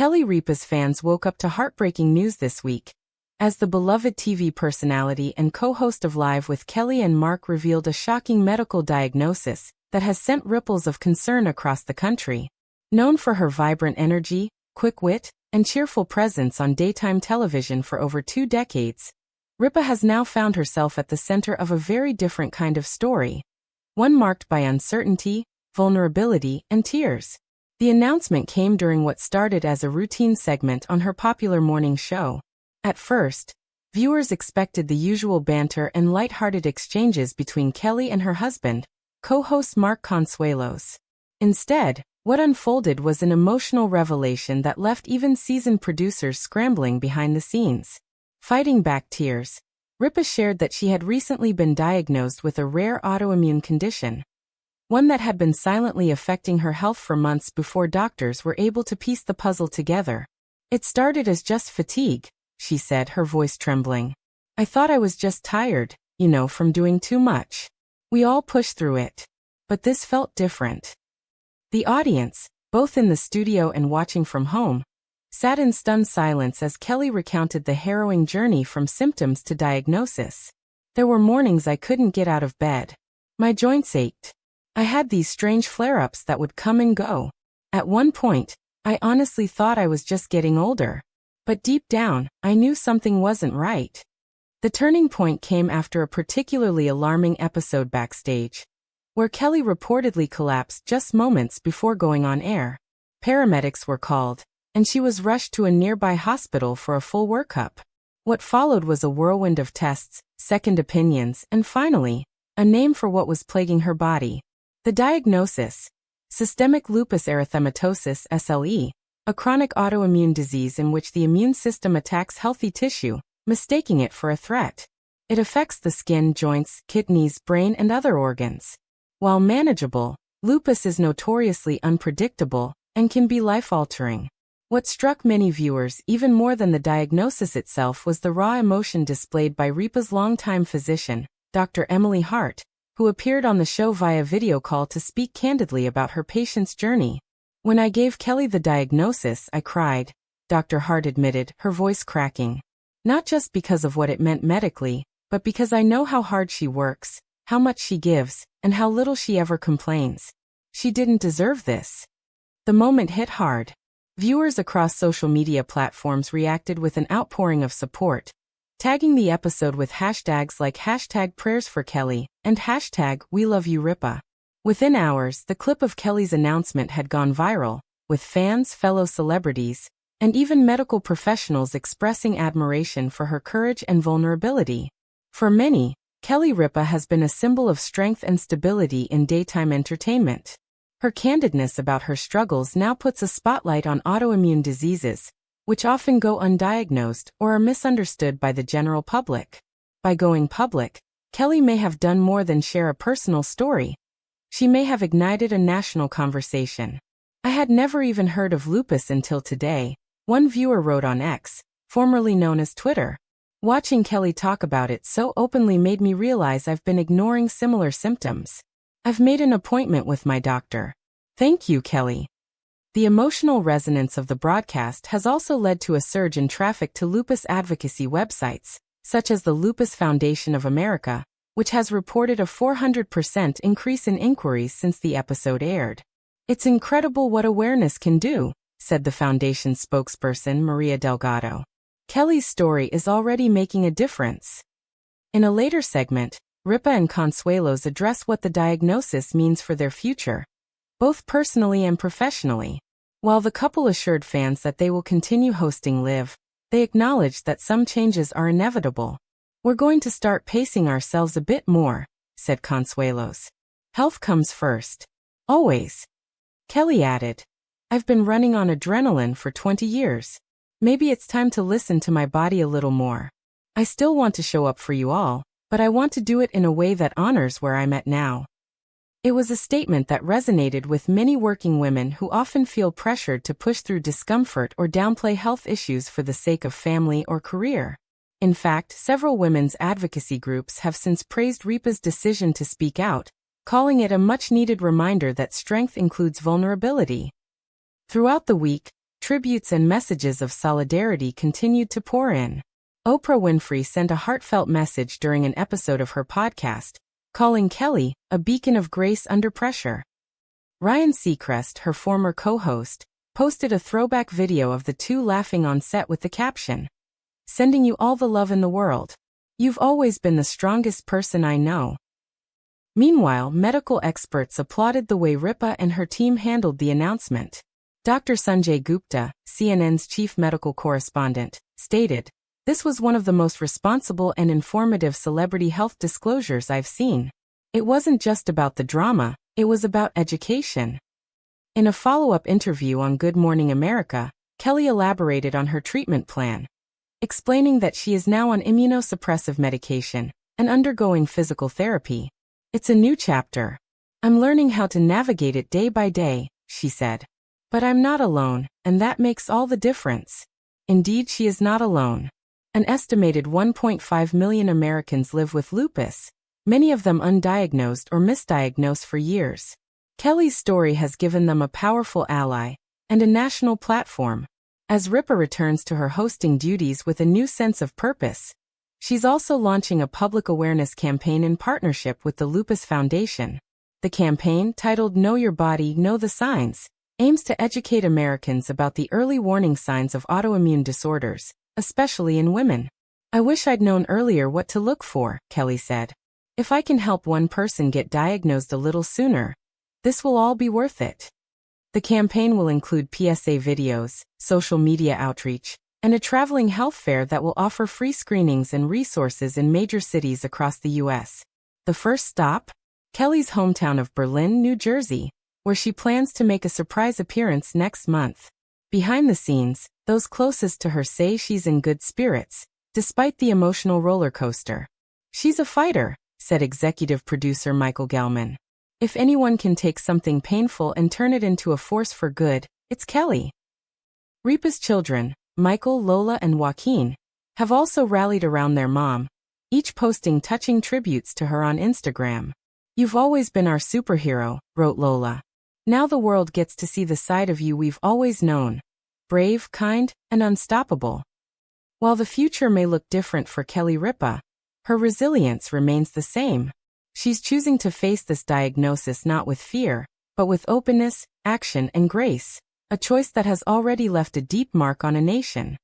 Ripa's fans woke up to heartbreaking news this week, as the beloved TV personality and co-host of Live with Kelly and Mark revealed a shocking medical diagnosis that has sent ripples of concern across the country. Known for her vibrant energy, quick wit, and cheerful presence on daytime television for over 2 decades, Ripa has now found herself at the center of a very different kind of story, one marked by uncertainty, vulnerability, and tears. The announcement came during what started as a routine segment on her popular morning show. At first, viewers expected the usual banter and light-hearted exchanges between Kelly and her husband, co-host Mark Consuelos. Instead, what unfolded was an emotional revelation that left even seasoned producers scrambling behind the scenes. Fighting back tears, Ripa shared that she had recently been diagnosed with a rare autoimmune condition, one that had been silently affecting her health for months before doctors were able to piece the puzzle together. "It started as just fatigue," she said, her voice trembling. "I thought I was just tired, from doing too much. We all push through it. But this felt different." The audience, both in the studio and watching from home, sat in stunned silence as Kelly recounted the harrowing journey from symptoms to diagnosis. "There were mornings I couldn't get out of bed. My joints ached. I had these strange flare-ups that would come and go. At one point, I honestly thought I was just getting older. But deep down, I knew something wasn't right." The turning point came after a particularly alarming episode backstage, where Kelly reportedly collapsed just moments before going on air. Paramedics were called, and she was rushed to a nearby hospital for a full workup. What followed was a whirlwind of tests, second opinions, and finally, a name for what was plaguing her body. The diagnosis: systemic lupus erythematosus (SLE), a chronic autoimmune disease in which the immune system attacks healthy tissue, mistaking it for a threat. It affects the skin, joints, kidneys, brain, and other organs. While manageable, lupus is notoriously unpredictable and can be life-altering. What struck many viewers even more than the diagnosis itself was the raw emotion displayed by Ripa's longtime physician, Dr. Emily Hart, who appeared on the show via video call to speak candidly about her patient's journey. "When I gave Kelly the diagnosis, I cried," Dr. Hart admitted, her voice cracking. "Not just because of what it meant medically, but because I know how hard she works, how much she gives, and how little she ever complains. She didn't deserve this." The moment hit hard. Viewers across social media platforms reacted with an outpouring of support, tagging the episode with hashtags like #PrayersForKelly and #WeLoveYouRipa. Within hours, the clip of Kelly's announcement had gone viral, with fans, fellow celebrities, and even medical professionals expressing admiration for her courage and vulnerability. For many, Kelly Ripa has been a symbol of strength and stability in daytime entertainment. Her candidness about her struggles now puts a spotlight on autoimmune diseases, which often go undiagnosed or are misunderstood by the general public. By going public, Kelly may have done more than share a personal story. She may have ignited a national conversation. "I had never even heard of lupus until today," one viewer wrote on X, formerly known as Twitter. "Watching Kelly talk about it so openly made me realize I've been ignoring similar symptoms. I've made an appointment with my doctor. Thank you, Kelly." The emotional resonance of the broadcast has also led to a surge in traffic to lupus advocacy websites, such as the Lupus Foundation of America, which has reported a 400% increase in inquiries since the episode aired. "It's incredible what awareness can do," said the foundation's spokesperson Maria Delgado. "Kelly's story is already making a difference." In a later segment, Ripa and Consuelos address what the diagnosis means for their future, both personally and professionally. While the couple assured fans that they will continue hosting Live, they acknowledged that some changes are inevitable. "We're going to start pacing ourselves a bit more," said Consuelos. "Health comes first. Always." Kelly added, "I've been running on adrenaline for 20 years. Maybe it's time to listen to my body a little more. I still want to show up for you all, but I want to do it in a way that honors where I'm at now." It was a statement that resonated with many working women who often feel pressured to push through discomfort or downplay health issues for the sake of family or career. In fact, several women's advocacy groups have since praised Ripa's decision to speak out, calling it a much-needed reminder that strength includes vulnerability. Throughout the week, Tributes and messages of solidarity continued to pour in. Oprah Winfrey sent a heartfelt message during an episode of her podcast, calling Kelly a beacon of grace under pressure. Ryan Seacrest, her former co-host, posted a throwback video of the two laughing on set with the caption, "Sending you all the love in the world. You've always been the strongest person I know." Meanwhile, medical experts applauded the way Ripa and her team handled the announcement. Dr. Sanjay Gupta, CNN's chief medical correspondent, stated, "This was one of the most responsible and informative celebrity health disclosures I've seen. It wasn't just about the drama, it was about education." In a follow-up interview on Good Morning America, Kelly elaborated on her treatment plan, explaining that she is now on immunosuppressive medication and undergoing physical therapy. "It's a new chapter. I'm learning how to navigate it day by day," she said. "But I'm not alone, and that makes all the difference." Indeed, she is not alone. An estimated 1.5 million Americans live with lupus, many of them undiagnosed or misdiagnosed for years. Kelly's story has given them a powerful ally and a national platform. As Ripa returns to her hosting duties with a new sense of purpose, she's also launching a public awareness campaign in partnership with the Lupus Foundation. The campaign, titled Know Your Body, Know the Signs, aims to educate Americans about the early warning signs of autoimmune disorders, especially in women. "I wish I'd known earlier what to look for," Kelly said. "If I can help one person get diagnosed a little sooner, this will all be worth it." The campaign will include PSA videos, social media outreach, and a traveling health fair that will offer free screenings and resources in major cities across the U.S. The first stop? Kelly's hometown of Berlin, New Jersey, where she plans to make a surprise appearance next month. Behind the scenes, those closest to her say she's in good spirits, despite the emotional roller coaster. "She's a fighter," said executive producer Michael Gelman. "If anyone can take something painful and turn it into a force for good, it's Kelly." Ripa's children, Michael, Lola, and Joaquin, have also rallied around their mom, each posting touching tributes to her on Instagram. "You've always been our superhero," wrote Lola. "Now the world gets to see the side of you we've always known. Brave, kind, and unstoppable." While the future may look different for Kelly Ripa, her resilience remains the same. She's choosing to face this diagnosis not with fear, but with openness, action, and grace, a choice that has already left a deep mark on a nation.